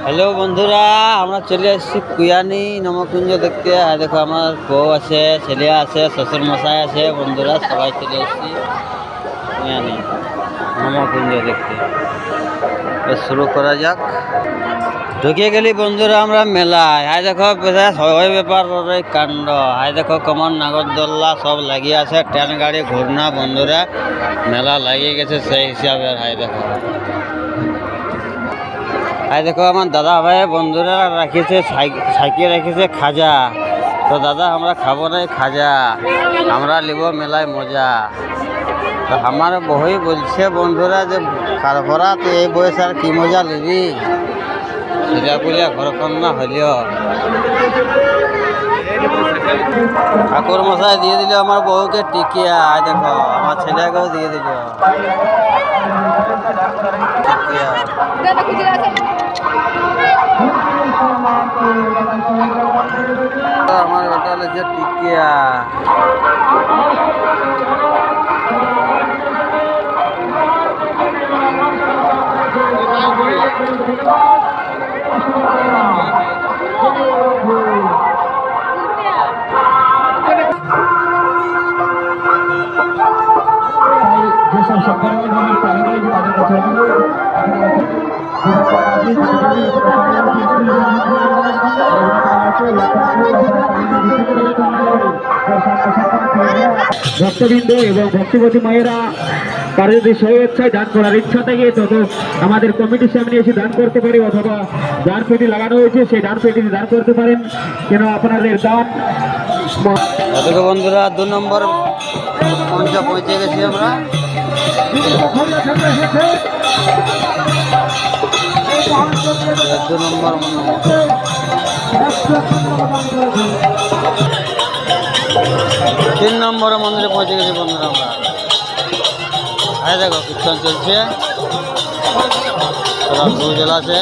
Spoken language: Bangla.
হ্যালো বন্ধুরা, আমরা চলে এসেছি কুয়ানি নমকুঞ্জ দেখতে। আর দেখো আমার বউ আছে, ছেলে আছে, শ্বশুর মশাই আছে, বন্ধুরা সবাই চলে এসেছি কুয়ানি নমকুঞ্জ দেখতে। শুরু করা যাক। ঢুকে গেলি বন্ধুরা আমরা মেলায়। হাই দেখো সবাই ব্যাপার কাণ্ড। হাই দেখো কমন নাগরদোল্লা সব লাগিয়ে আছে, ট্রেন গাড়ি ঘুরনা বন্ধুরা মেলা লাগিয়ে গেছে সেই হিসাবে। হাই দেখো দেখো আমার দাদা ভাই বন্ধুরা রাখিছে সাইকেল রেখেছে খাজা। তো দাদা আমরা খাবো না খাজা, আমরা নিব মেলায় মজা। তো আমার বই বলছে বন্ধুরা যে কারভরা তো এই বয়স আর কি মজা নিবি, ছেলে পুলিয়া ঘরকন্যা হইলেও। ঠাকুর মশাই দিয়ে দিল আমার বউকে টিকিয়া। দেখো আমার ছেলেকেও দিয়ে দিল টিকিয়া। আমার ওটা হচ্ছে টিকিয়া। ভক্তবৃন্দ এবং ভক্তিবতী মায়েরা তার যদি স্বেচ্ছায় দান করার ইচ্ছা থাকে তত আমাদের কমিটির সামনে এসে দান করতে পারে, অথবা দান পেটি লাগানো হয়েছে সেই দান পেটিতে দান করতে পারেন। কেন আপনাদের দান। দেখো বন্ধুরা 2 নম্বর মঞ্চে পৌঁছে গেছি আমরা। 2 নম্বর 3 নম্বর মন্দিরে পৌঁছে গেছি বন্ধুরা আমরা। হ্যাঁ দেখো কীর্তন চলছে, সব ধুয়ে জ্বালাছে।